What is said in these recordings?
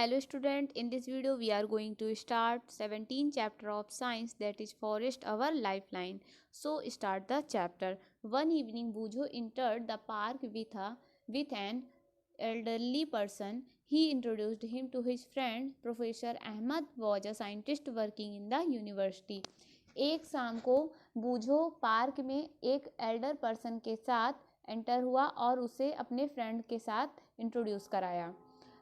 Hello student, in this video we are going to start 17th chapter of science, that is forest our lifeline. So start the chapter. One evening Bujo entered the park with an elderly person. He introduced him to his friend. Professor Ahmed was a scientist working in the university. एक शाम को बूझो park में एक Elder person के साथ enter हुआ और उसे अपने फ्रेंड के साथ इंट्रोड्यूस कराया।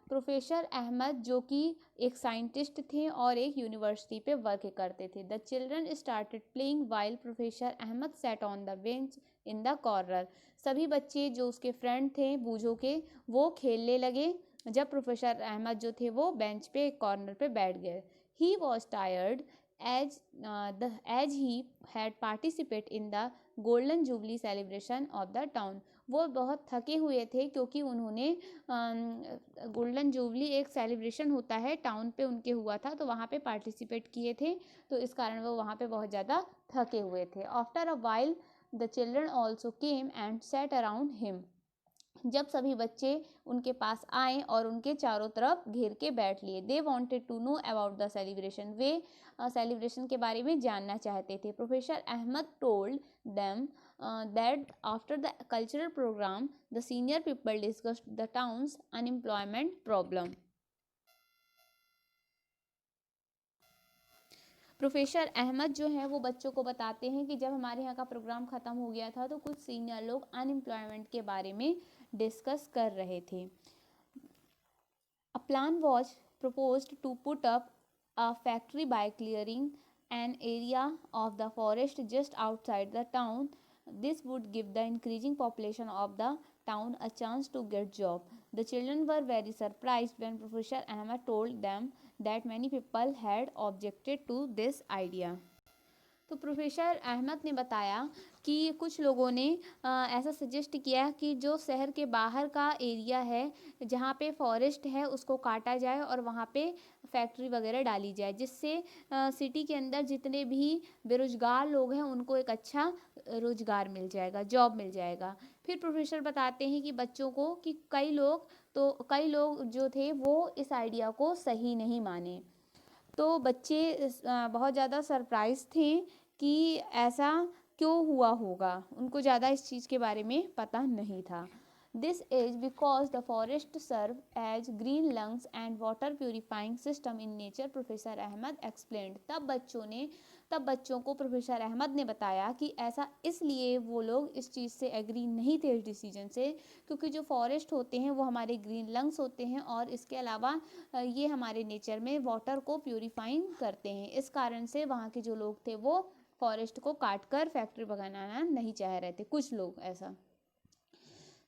प्रोफेसर अहमद जो कि एक साइंटिस्ट थे और एक यूनिवर्सिटी पे वर्क करते थे। The children started playing while professor Ahmed sat on the bench in the corner. सभी बच्चे जो उसके फ्रेंड थे बूझो के, वो खेलने लगे जब प्रोफेसर अहमद जो थे वो बेंच पे एक कॉर्नर पे बैठ गए। He was tired as he had participated in the golden jubilee celebration of the town। वो बहुत थके हुए थे क्योंकि उन्होंने गोल्डन जुबली एक सेलिब्रेशन होता है टाउन पे उनके हुआ था, तो वहाँ पे पार्टिसिपेट किए थे, तो इस कारण वो वहाँ पे बहुत ज़्यादा थके हुए थे। After a while the children also came and set around him. जब सभी बच्चे उनके पास आए और उनके चारों तरफ घेर के बैठ लिए। They wanted to know about the celebration. वे सेलिब्रेशन के बारे में जानना चाहते थे। Professor Ahmed told them that after the cultural program the senior people discussed the town's unemployment problem। Professor Ahmad जो है वो बच्चों को बताते हैं कि जब हमारे यहाँ का प्रोग्राम ख़त्म हो गया था तो कुछ सीनियर लोग अनएम्प्लॉयमेंट के बारे में डिस्कस कर रहे थे। A plan was proposed to put up a factory by clearing an area of the forest just outside the town। This would give the increasing population of the town a chance to get job। The children were very surprised when Professor Ahmed told them that many people had objected to this idea। तो professor Ahmed ने बताया कि कुछ लोगों ने ऐसा suggest किया कि जो शहर के बाहर का एरिया है जहाँ पे फॉरेस्ट है उसको काटा जाए और वहाँ पे फैक्ट्री वगैरह डाली जाए, जिससे सिटी के अंदर जितने भी बेरोजगार लोग हैं उनको एक अच्छा रोजगार मिल जाएगा, जॉब मिल जाएगा। फिर प्रोफेसर बताते हैं कि बच्चों को कि कई लोग जो थे वो इस आइडिया को सही नहीं माने, तो बच्चे बहुत ज़्यादा सरप्राइज थे कि ऐसा क्यों हुआ होगा, उनको ज़्यादा इस चीज़ के बारे में पता नहीं था। This is because the forest serve as green lungs and water purifying system in nature. Professor Ahmed explained. तब बच्चों को प्रोफेसर अहमद ने बताया कि ऐसा इसलिए वो लोग इस चीज़ से एग्री नहीं थे इस डिसीजन से, क्योंकि जो फॉरेस्ट होते हैं वो हमारे ग्रीन लंग्स होते हैं और इसके अलावा ये हमारे नेचर में वाटर को प्योरीफाइंग करते हैं। इस कारण से वहाँ के जो लोग थे वो फॉरेस्ट को काट कर फैक्ट्री बनाना नहीं चाह रहे थे, कुछ लोग ऐसा।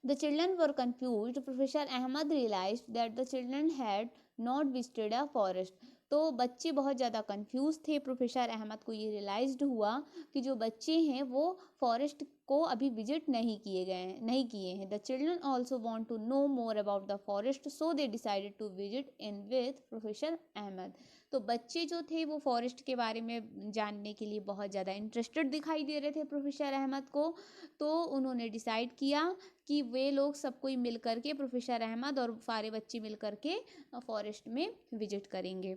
The children were confused। Professor Ahmad realized that the children had not visited a forest। तो बच्चे बहुत ज़्यादा कंफ्यूज थे। प्रोफेसर अहमद को ये रियलाइज्ड हुआ कि जो बच्चे हैं वो फॉरेस्ट को अभी विजिट नहीं किए हैं। The children also want to know more about the forest, so they decided to visit in with professor Ahmed. तो बच्चे जो थे वो फॉरेस्ट के बारे में जानने के लिए बहुत ज़्यादा इंटरेस्टेड दिखाई दे रहे थे प्रोफेसर अहमद को, तो उन्होंने डिसाइड किया कि वे लोग सब कोई मिल करके, प्रोफेसर अहमद और सारे बच्चे मिल करके फॉरेस्ट में विजिट करेंगे।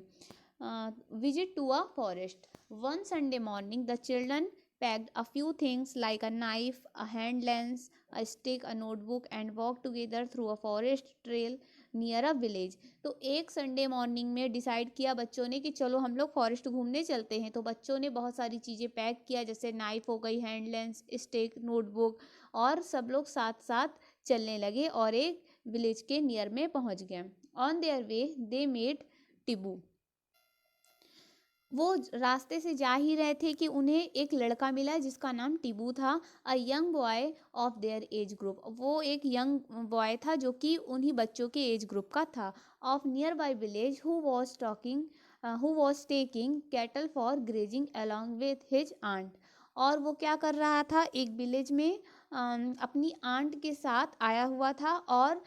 Visit to a forest. One Sunday morning the children packed a few things like a knife, a hand lens, a stick, a notebook and walked together through a forest trail near a village. तो एक Sunday morning में decide किया बच्चों ने कि चलो हम लोग फॉरेस्ट घूमने चलते हैं, तो बच्चों ने बहुत सारी चीज़ें पैक किया, जैसे नाइफ हो गई, हैंड लेंस, स्टिक, नोटबुक, और सब लोग साथ साथ चलने लगे और एक विलेज के नियर में पहुंच गए। On their way they made Tibu. वो रास्ते से जा ही रहे थे कि उन्हें एक लड़का मिला जिसका नाम टिबू था। A young boy of their age group. वो एक यंग बॉय था जो कि उन्हीं बच्चों के एज ग्रुप का था। Of nearby village who was taking cattle for grazing along with his aunt. और वो क्या कर रहा था, एक विलेज में अपनी आंट के साथ आया हुआ था और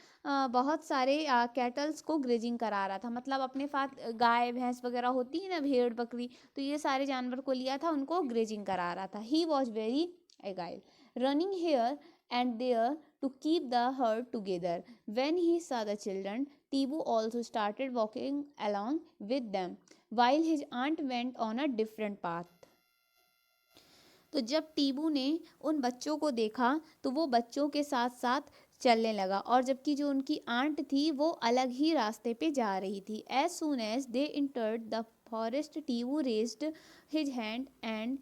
बहुत सारे कैटल्स को ग्रेजिंग करा रहा था। मतलब अपने साथ गाय भैंस वगैरह होती है ना, भेड़ बकरी, तो ये सारे जानवर को लिया था, उनको ग्रेजिंग करा रहा था। He was very agile. running here and there to keep the herd together. When he saw the children, Tibu also started walking along with them, while his aunt went on a different path. तो जब टीबू ने उन बच्चों को देखा तो वो बच्चों के साथ साथ चलने लगा, और जबकि जो उनकी आंट थी वो अलग ही रास्ते पे जा रही थी. As soon as they entered the forest, Tibu raised his hand and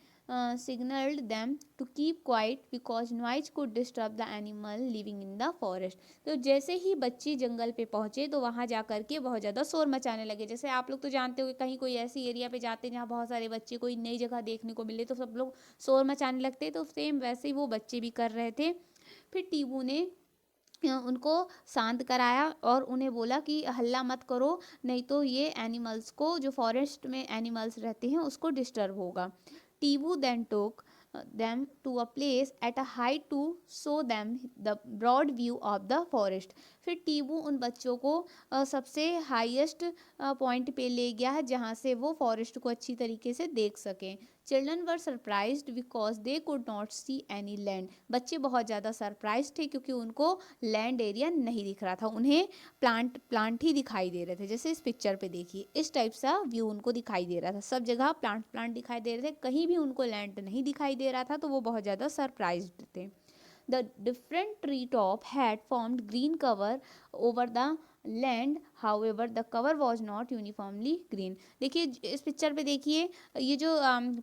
signaled them to keep quiet because noise could disturb the animal living in the forest. तो जैसे ही बच्चे जंगल पे पहुंचे तो वहां जाकर के बहुत ज़्यादा शोर मचाने लगे. जैसे आप लोग तो जानते हो कहीं कोई ऐसी एरिया पे जाते हैं जहाँ बहुत सारे बच्चे कोई नई जगह देखने को मिले तो सब लोग शोर मचाने लगते, तो सेम वैसे ही वो बच्चे भी कर रहे थे. फिर टीबू ने उनको शांत कराया और उन्हें बोला कि हल्ला मत करो, नहीं तो ये एनिमल्स को, जो फॉरेस्ट में एनिमल्स रहते हैं, उसको डिस्टर्ब होगा. टीबू then took them to a place at a height to show them the broad view of the forest. फिर टीबू उन बच्चों को सबसे हाईएस्ट पॉइंट पे ले गया है जहाँ से वो फॉरेस्ट को अच्छी तरीके से देख सकें. Children were surprised because they could not see any land. बच्चे बहुत ज़्यादा सरप्राइज थे क्योंकि उनको लैंड एरिया नहीं दिख रहा था, उन्हें प्लांट ही दिखाई दे रहे थे. जैसे इस पिक्चर पे देखिए, इस टाइप सा व्यू उनको दिखाई दे रहा था, सब जगह प्लांट दिखाई दे रहे थे, कहीं भी उनको लैंड नहीं दिखाई दे रहा था. तो वो बहुत ज़्यादा सरप्राइज्ड थे. The different tree top had formed green cover over the land, however the cover was not uniformly green. देखिए इस पिक्चर पे देखिए, ये जो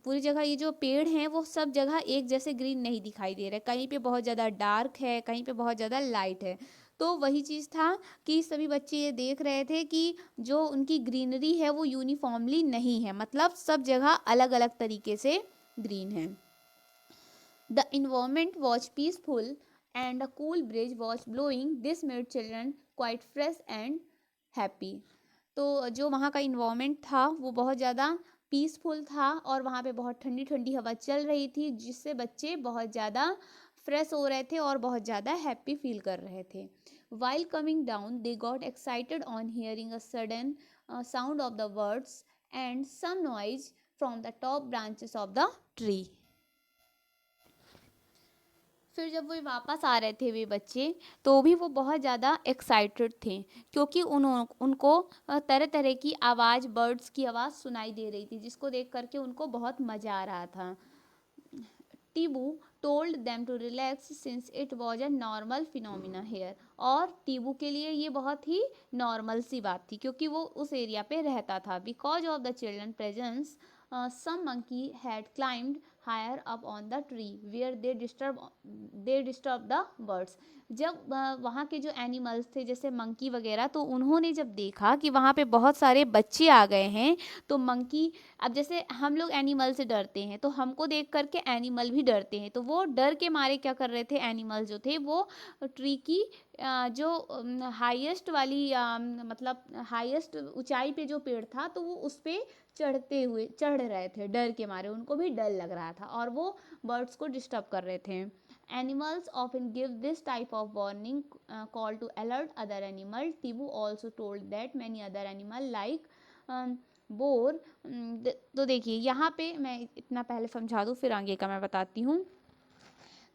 पूरी जगह ये जो पेड़ हैं वो सब जगह एक जैसे ग्रीन नहीं दिखाई दे रहे, कहीं पे बहुत ज़्यादा डार्क है, कहीं पे बहुत ज़्यादा लाइट है. तो वही चीज़ था कि सभी बच्चे ये देख रहे थे कि जो उनकी ग्रीनरी है वो यूनिफॉर्मली नहीं है, मतलब सब जगह अलग अलग तरीके से ग्रीन है. The environment was peaceful and a cool breeze was blowing. This made children quite fresh and happy. तो जो वहाँ का इन्वायरमेंट था वो बहुत ज़्यादा पीसफुल था और वहाँ पे बहुत ठंडी ठंडी हवा चल रही थी, जिससे बच्चे बहुत ज़्यादा फ्रेश हो रहे थे और बहुत ज़्यादा हैप्पी फील कर रहे थे. While coming down, they got excited on hearing a sudden sound of the birds and some noise from the top branches of the tree. फिर जब वो वापस आ रहे थे वे बच्चे, तो भी वो बहुत ज़्यादा एक्साइटेड थे क्योंकि उनको तरह तरह की आवाज़, बर्ड्स की आवाज़ सुनाई दे रही थी, जिसको देख करके उनको बहुत मज़ा आ रहा था. Tibu told them to relax since it was a normal phenomena here. और टीबू के लिए ये बहुत ही नॉर्मल सी बात थी क्योंकि वो उस एरिया पे रहता था. Because of the children presence some monkey had climbed higher up on the tree where they disturbed the birds. जब वहाँ के जो एनिमल्स थे जैसे मंकी वगैरह, तो उन्होंने जब देखा कि वहाँ पे बहुत सारे बच्चे आ गए हैं, तो मंकी, अब जैसे हम लोग एनिमल से डरते हैं तो हमको देख करके एनिमल भी डरते हैं, तो वो डर के मारे क्या कर रहे थे, एनिमल जो थे वो ट्री की जो हाईएस्ट वाली मतलब हाईएस्ट ऊंचाई पे जो पेड़ था तो वो उस पे चढ़ रहे थे, डर के मारे, उनको भी डर लग रहा था और वो बर्ड्स को डिस्टर्ब कर रहे थे. Animals often give this type of warning call to alert other animal. Tibu also told that many other animal like bore. तो देखिए यहाँ पे मैं इतना पहले समझा दूँ फिर आगे का मैं बताती हूँ.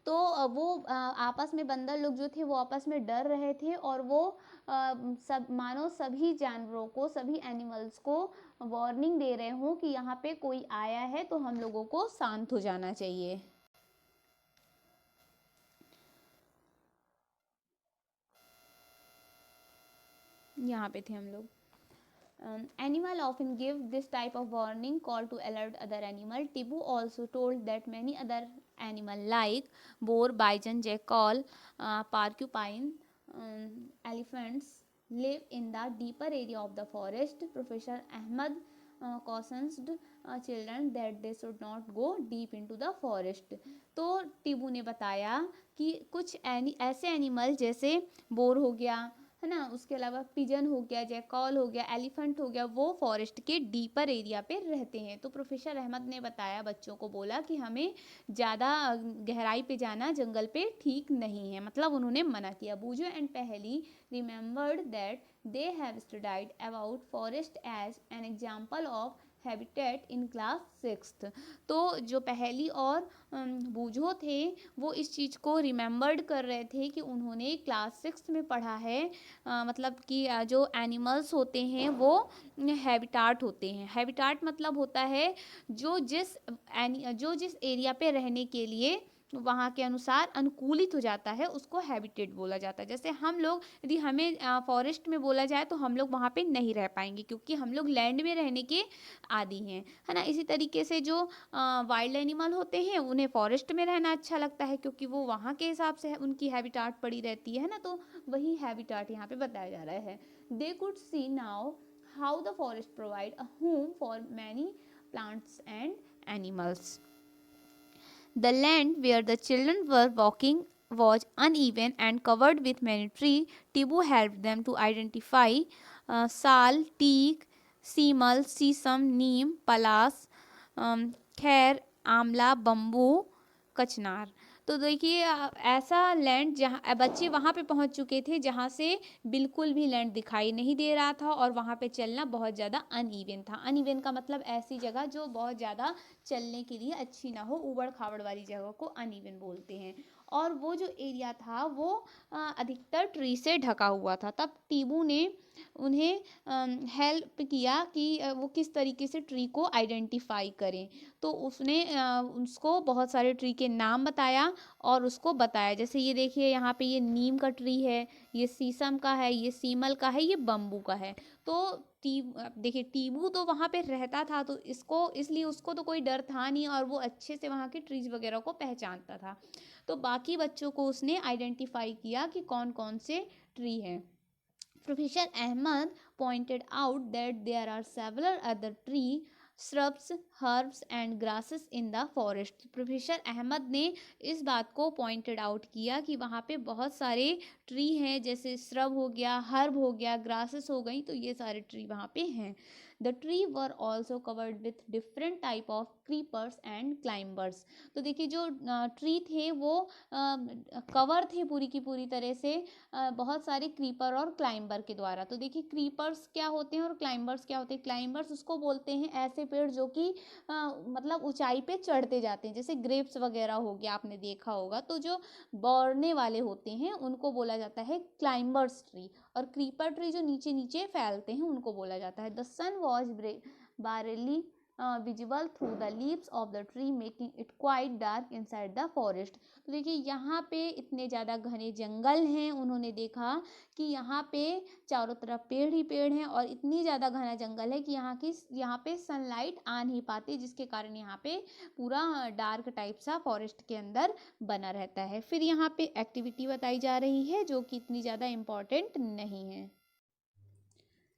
तो वो आपस में बंदर लोग जो थे वो आपस में डर रहे थे और वो सब मानो सभी जानवरों को, सभी एनिमल्स को वार्निंग दे रहे हों कि यहाँ पे कोई आया है तो हम लोगों को शांत हो जाना चाहिए. यहाँ पे थे हम लोग. Animal often give this type of warning call to alert other animal. Tibu also told that many other animal like boar, bison, jackal, porcupine, elephants live in the deeper area of the forest. Professor Ahmed cautioned children that they should not go deep into the forest. तो टीबू ने बताया कि कुछ ऐसे animal जैसे bore हो गया है ना, उसके अलावा पिजन हो गया, जैकॉल हो गया, एलिफेंट हो गया, वो फॉरेस्ट के डीपर एरिया पे रहते हैं. तो प्रोफेसर अहमद ने बताया, बच्चों को बोला कि हमें ज़्यादा गहराई पे जाना जंगल पे ठीक नहीं है, मतलब उन्होंने मना किया. Boojho and Paheli remembered that they have studied about forest as an example of habitat in class 6th। तो जो पहली और बूझो थे वो इस चीज़ को रिमेम्बर्ड कर रहे थे कि उन्होंने क्लास 6th में पढ़ा है, मतलब कि जो एनिमल्स होते हैं वो हैबिटाट होते हैं। हैबिटाट मतलब होता है जो जिस एरिया पे रहने के लिए वहाँ के अनुसार अनुकूलित हो जाता है उसको हैबिटेट बोला जाता है। जैसे हम लोग, यदि हमें फॉरेस्ट में बोला जाए तो हम लोग वहाँ पे नहीं रह पाएंगे क्योंकि हम लोग लैंड में रहने के आदी हैं, है ना। इसी तरीके से जो वाइल्ड एनिमल होते हैं उन्हें फॉरेस्ट में रहना अच्छा लगता है क्योंकि वो वहाँ के हिसाब से उनकी हैबिटाट पड़ी रहती है ना। तो वही हैबिटाट यहाँ पे बताया जा रहा है। They could see now how the forest provide a home for many plants and animals. The land where the children were walking was uneven and covered with many trees. Tibu helped them to identify sal, teak, seemal, sesam, neem, palas, खैर, Amla, bamboo, कचनार। तो देखिए ऐसा land जहाँ बच्चे वहाँ पे पहुँच चुके थे जहाँ से बिल्कुल भी लैंड दिखाई नहीं दे रहा था और वहाँ पे चलना बहुत ज़्यादा अनइवन था। अनइवन का मतलब ऐसी जगह जो बहुत ज़्यादा चलने के लिए अच्छी ना हो, ऊबड़ खाबड़ वाली जगह को अनइवन बोलते हैं। और वो जो एरिया था वो अधिकतर ट्री से ढका हुआ था। तब टीबू ने उन्हें हेल्प किया कि वो किस तरीके से ट्री को आइडेंटिफाई करें। तो उसने उसको बहुत सारे ट्री के नाम बताया और उसको बताया, जैसे ये देखिए यहाँ पे ये नीम का ट्री है, ये शीशम का है, ये सीमल का है, ये बम्बू का है। तो देखिए टीबू तो वहाँ पे रहता था तो इसलिए उसको तो कोई डर था नहीं और वो अच्छे से वहाँ के ट्रीज वगैरह को पहचानता था। तो बाकी बच्चों को उसने आइडेंटिफाई किया कि कौन कौन से ट्री हैं। Professor Ahmad pointed out that there are several other trees, shrubs, herbs and grasses in the forest. Professor Ahmed ने इस बात को पॉइंटेड आउट किया कि वहाँ पे बहुत सारे ट्री हैं, जैसे श्रब हो गया, हर्ब हो गया, ग्रासेस हो गई, तो ये सारे ट्री वहाँ पे हैं। The tree were also covered with different type of creepers and climbers. तो देखिए जो ट्री थे वो कवर थे पूरी की पूरी तरह से बहुत सारे क्रीपर और क्लाइंबर के द्वारा। तो देखिए क्रीपर्स क्या होते हैं और क्लाइंबर्स क्या होते हैं। क्लाइंबर्स उसको बोलते हैं ऐसे पेड़ जो कि मतलब ऊंचाई पे चढ़ते जाते हैं, जैसे ग्रेप्स वगैरह हो गया, आपने देखा होगा। तो जो बढ़ने वाले होते हैं उनको बोला जाता है क्लाइंबर्स ट्री, और क्रीपर ट्री जो नीचे नीचे फैलते हैं उनको बोला जाता है। The sun was barely visible through the leaves of the tree, making it quite dark inside the forest. तो देखिए यहाँ पे इतने ज़्यादा घने जंगल हैं, उन्होंने देखा कि यहाँ पे चारों तरफ पेड़ ही पेड़ हैं और इतनी ज़्यादा घना जंगल है कि यहाँ पे सनलाइट आ नहीं पाती, जिसके कारण यहाँ पे पूरा डार्क टाइप सा फॉरेस्ट के अंदर बना रहता है। फिर यहाँ पे एक्टिविटी बताई जा रही है जो कि इतनी ज़्यादा इम्पॉर्टेंट नहीं है।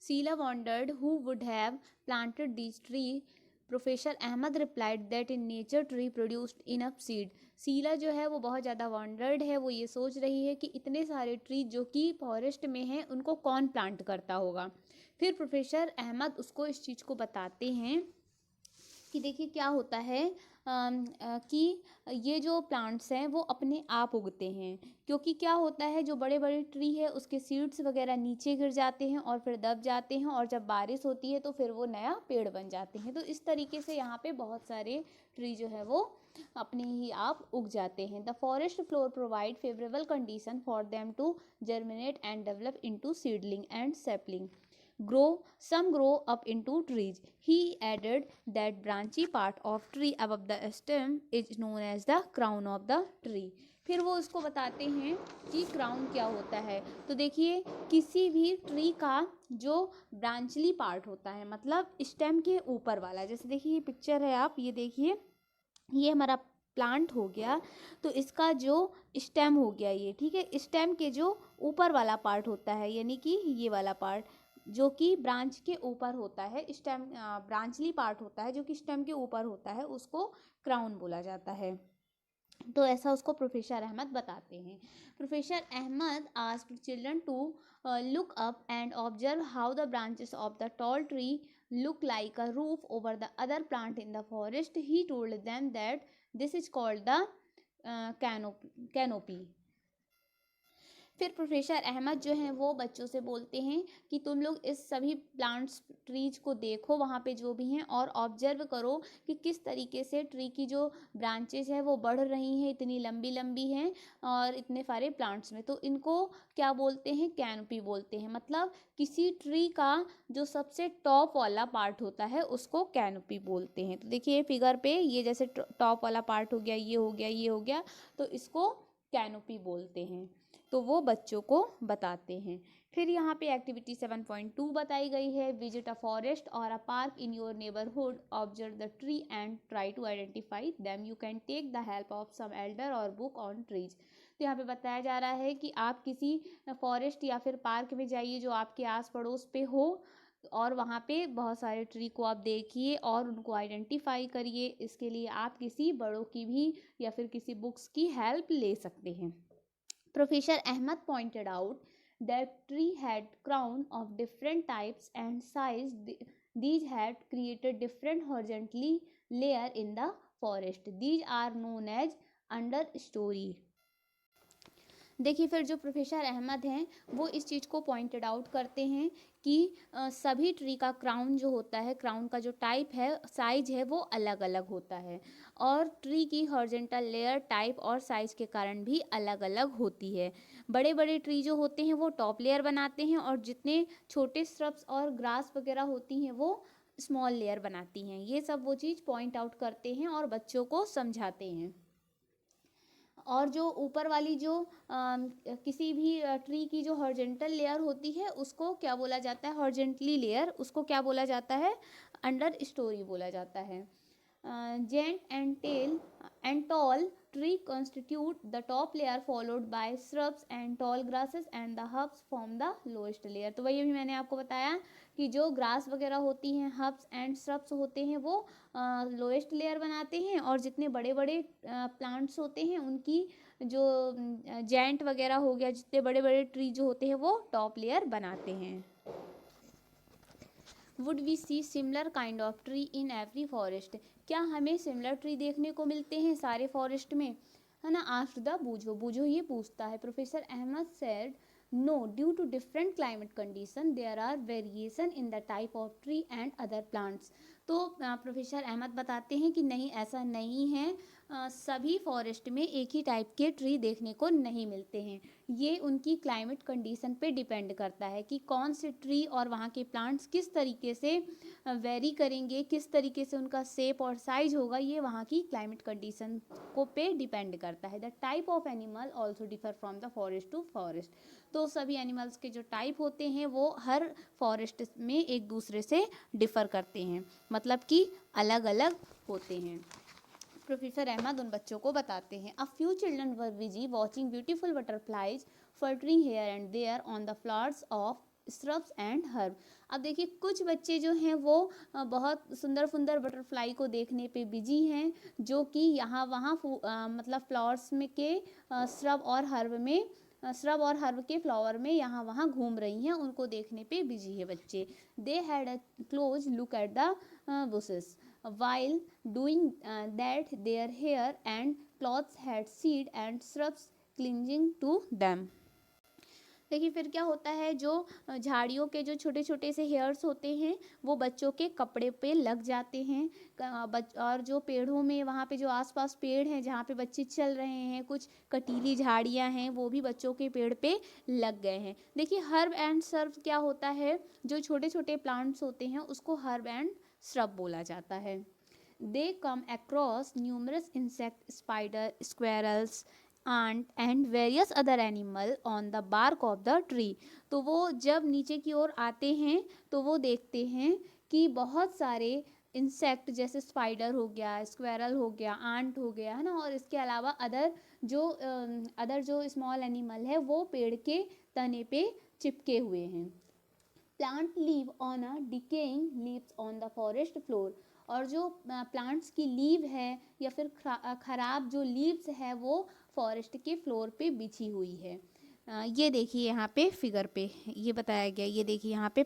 Sheila wondered who would have planted these trees. Professor Ahmad replied that in nature tree produced enough seed. Sheila जो है वो बहुत ज़्यादा वॉन्डर्ड है, वो ये सोच रही है कि इतने सारे ट्री जो कि फॉरेस्ट में हैं उनको कौन प्लांट करता होगा। फिर प्रोफेसर अहमद उसको इस चीज़ को बताते हैं कि देखिए क्या होता है कि ये जो प्लांट्स हैं वो अपने आप उगते हैं, क्योंकि क्या होता है जो बड़े बड़े ट्री है उसके सीड्स वगैरह नीचे गिर जाते हैं और फिर दब जाते हैं और जब बारिश होती है तो फिर वो नया पेड़ बन जाते हैं। तो इस तरीके से यहाँ पे बहुत सारे ट्री जो है वो अपने ही आप उग जाते हैं। The forest floor provide favourable condition for them to germinate and develop into seedling and sapling. Some grow up into trees. He added that branchy part of tree above the stem is known as the crown of the tree. फिर वो उसको बताते हैं कि crown क्या होता है। तो देखिए किसी भी ट्री का जो ब्रांचली पार्ट होता है, मतलब स्टेम के ऊपर वाला, जैसे देखिए ये पिक्चर है, आप ये देखिए, ये हमारा प्लांट हो गया, तो इसका जो स्टेम हो गया ये, ठीक है, स्टेम के जो ऊपर वाला पार्ट होता है, यानी कि ये वाला पार्ट जो कि ब्रांच के ऊपर होता है, स्टेम ब्रांचली पार्ट होता है जो कि स्टेम के ऊपर होता है, उसको क्राउन बोला जाता है। तो ऐसा उसको प्रोफेसर अहमद बताते हैं। Professor Ahmed asked children to look up and observe how the branches of the tall tree look like a roof over the other plant in the forest. He told them that this is called the canopy. फिर professor Ahmad जो हैं वो बच्चों से बोलते हैं कि तुम लोग इस सभी प्लांट्स ट्रीज को देखो वहाँ पे जो भी हैं और ऑब्जर्व करो कि किस तरीके से ट्री की जो ब्रांचेज है वो बढ़ रही हैं, इतनी लंबी लंबी हैं और इतने सारे प्लांट्स में। तो इनको क्या बोलते हैं, कैनोपी बोलते हैं। मतलब किसी ट्री का जो सबसे टॉप वाला पार्ट होता है उसको कैनोपी बोलते हैं। तो देखिए फिगर पे ये जैसे टॉप वाला पार्ट हो गया, ये हो गया, ये हो गया, तो इसको कैनोपी बोलते हैं। तो वो बच्चों को बताते हैं। फिर यहाँ पे एक्टिविटी 7.2 बताई गई है, visit a forest or a park in your neighbourhood, observe the tree and try to identify them, you can take the help of some elder or book on trees. तो यहाँ पे बताया जा रहा है कि आप किसी फॉरेस्ट या फिर पार्क में जाइए जो आपके आस पड़ोस पे हो और वहाँ पे बहुत सारे ट्री को आप देखिए और उनको आइडेंटिफाई करिए। इसके लिए आप किसी बड़ों की भी या फिर किसी बुक्स की हेल्प ले सकते हैं। Professor Ahmad pointed out that tree had crown of different types and size. These had created different horizontally layer in the forest. These are known as understory. देखिए फिर जो प्रोफेसर अहमद हैं वो इस चीज़ को पॉइंटेड आउट करते हैं कि सभी ट्री का क्राउन जो होता है, क्राउन का जो टाइप है, साइज है, वो अलग अलग होता है और ट्री की हॉरिजॉन्टल लेयर टाइप और साइज के कारण भी अलग अलग होती है। बड़े बड़े ट्री जो होते हैं वो टॉप लेयर बनाते हैं और जितने छोटे स्hrubs और ग्रास वगैरह होती हैं वो स्मॉल लेयर बनाती हैं। ये सब वो चीज़ पॉइंट आउट करते हैं और बच्चों को समझाते हैं। और जो ऊपर वाली जो किसी भी ट्री की जो हॉरिजॉन्टल लेयर होती है उसको क्या बोला जाता है, हॉरिजॉन्टली लेयर, उसको क्या बोला जाता है, अंडर स्टोरी बोला जाता है। Giant and tall tree constitute the top layer followed by shrubs and tall grasses and the herbs form the lowest layer। तो वही अभी मैंने आपको बताया कि जो ग्रास वगैरह होती हैं, हर्ब्स एंड श्रब्स होते हैं वो लोएस्ट लेयर बनाते हैं और जितने बड़े बड़े प्लांट्स होते हैं उनकी जो जायंट वगैरह हो गया, जितने बड़े बड़े ट्री जो होते हैं वो टॉप लेयर बनाते हैं। Would we see similar kind of tree in every forest, क्या हमें सिमिलर ट्री देखने को मिलते हैं सारे फॉरेस्ट में, है ना। आस्क्ड द बूझो, बूझो ये पूछता है। Professor Ahmad said no, due to different climate condition there are variation in the type of tree and other plants. तो प्रोफेसर अहमद बताते हैं कि नहीं, ऐसा नहीं है, सभी फॉरेस्ट में एक ही टाइप के ट्री देखने को नहीं मिलते हैं। ये उनकी क्लाइमेट कंडीशन पे डिपेंड करता है कि कौन से ट्री और वहाँ के प्लांट्स किस तरीके से वेरी करेंगे, किस तरीके से उनका शेप और साइज होगा, ये वहाँ की क्लाइमेट कंडीशन को पे डिपेंड करता है। The type of animal also differ from the forest to forest. तो सभी एनिमल्स के जो टाइप होते हैं वो हर फॉरेस्ट में एक दूसरे से डिफर करते हैं, मतलब कि अलग अलग होते हैं। प्रोफेसर अहमद उन बच्चों को बताते हैं। A few children were busy watching beautiful butterflies fluttering here and there on the flowers of shrubs and herb. अब देखिए कुछ बच्चे जो हैं वो बहुत सुंदर सुंदर बटरफ्लाई को देखने पे बिजी हैं, जो कि यहाँ वहाँ मतलब फ्लावर्स में के स्रब और हर्ब में, श्रब और हर्ब के फ्लावर में यहाँ वहाँ घूम रही हैं, उनको देखने पे बिजी है बच्चे। They had a close look at the bushes while doing that their hair and clothes had seed and shrubs clinging to them। देखिए फिर क्या होता है, जो झाड़ियों के जो छोटे छोटे से हेयर्स होते हैं वो बच्चों के कपड़े पे लग जाते हैं, और जो पेड़ों में वहाँ पे जो आसपास पेड़ हैं जहाँ पे बच्चे चल रहे हैं, कुछ कटीली झाड़ियाँ हैं वो भी बच्चों के पेड़ पे लग गए हैं। देखिए हर्ब एंड श्रब क्या होता है, जो छोटे छोटे प्लांट्स होते हैं उसको हर्ब एंड श्रब बोला जाता है। They come across numerous insect, spider, squirrels, ant and various other animal on the bark of the tree। तो वो जब नीचे की ओर आते हैं तो वो देखते हैं कि बहुत सारे इंसेक्ट जैसे स्पाइडर हो गया, स्क्वेरल हो गया, आंट हो गया, है ना, और इसके अलावा अदर जो स्मॉल एनिमल है वो पेड़ के तने पे चिपके हुए हैं। Plant leave on a decaying leaves on the forest floor, और जो प्लांट्स की लीव है या फिर खराब जो लीव्स है वो फॉरेस्ट के फ्लोर पे बिछी हुई है। ये देखिए यहाँ पे फिगर पे ये बताया गया, ये देखिए यहाँ पे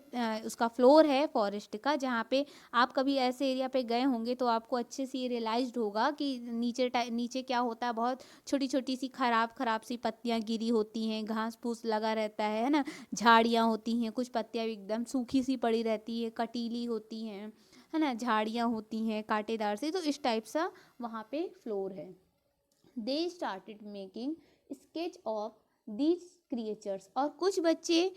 उसका फ्लोर है फॉरेस्ट का, जहाँ पे आप कभी ऐसे एरिया पे गए होंगे तो आपको अच्छे से ये रियलाइज्ड होगा कि नीचे क्या होता है, बहुत छोटी छोटी सी खराब खराब सी पत्तियाँ गिरी होती हैं, घास फूस लगा रहता है ना, झाड़ियाँ होती हैं, कुछ पत्तियाँ एकदम सूखी सी पड़ी रहती है, कटीली होती हैं, है ना, झाड़ियाँ होती हैं कांटेदार से, तो इस टाइप सा वहाँ पे फ्लोर है। They started making sketch of these creatures, और कुछ बच्चे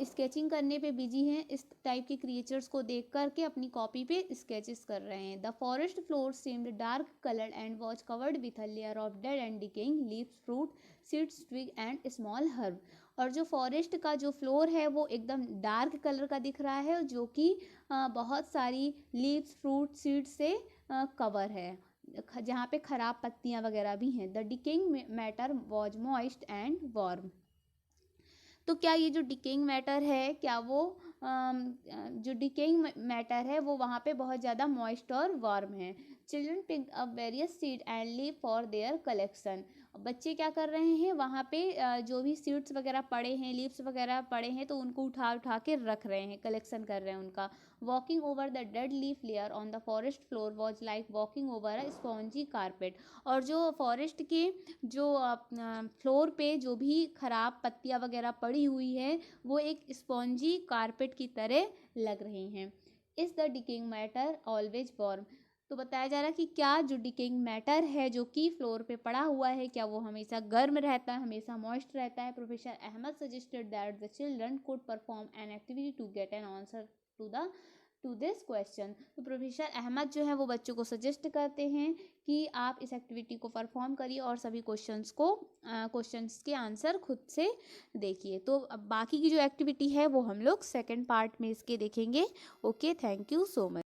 स्केचिंग करने पे बिजी हैं, इस टाइप के क्रिएचर्स को देख करके अपनी कॉपी पे स्केचेस कर रहे हैं। The forest floor seemed dark coloured and was covered with a layer of dead and decaying leaves, fruit, seeds, twig and small herb. और जो फॉरेस्ट का जो फ्लोर है वो एकदम डार्क कलर का दिख रहा है, जो कि बहुत सारी लीव्स, फ्रूट, सीड से कवर है, जहाँ पे खराब पत्तियाँ वगैरह भी हैं। The decaying matter was moist and warm. तो क्या ये जो डिकेइंग मैटर है, क्या वो जो डिकेइंग मैटर है वो वहाँ पे बहुत ज़्यादा मॉइस्ट और वार्म है। Children pick up various seed and leave for their collection. बच्चे क्या कर रहे हैं, वहाँ पे जो भी सीड्स वगैरह पड़े हैं, लीव्स वगैरह पड़े हैं, तो उनको उठा उठा के रख रहे हैं, कलेक्शन कर रहे हैं उनका। Walking over the dead leaf layer on the forest floor was like walking over a spongy carpet. और जो फॉरेस्ट के जो फ्लोर पे जो भी खराब पत्तियाँ वगैरह पड़ी हुई है, वो एक स्पॉन्जी कारपेट की तरह लग रही हैं। Is the decaying matter always warm. तो बताया जा रहा है कि क्या जो डिकेइंग मैटर है जो कि फ्लोर पे पड़ा हुआ है, क्या वो हमेशा गर्म रहता है, हमेशा मॉइस्ट रहता है। Professor Ahmad suggested that the children could perform an activity to get an answer to this question. तो प्रोफेसर अहमद जो है वो बच्चों को सजेस्ट करते हैं कि आप इस एक्टिविटी को परफॉर्म करिए और सभी क्वेश्चंस के आंसर खुद से देखिए। तो अब बाकी की जो एक्टिविटी है वो हम लोग सेकंड पार्ट में इसके देखेंगे। Okay, thank you so much.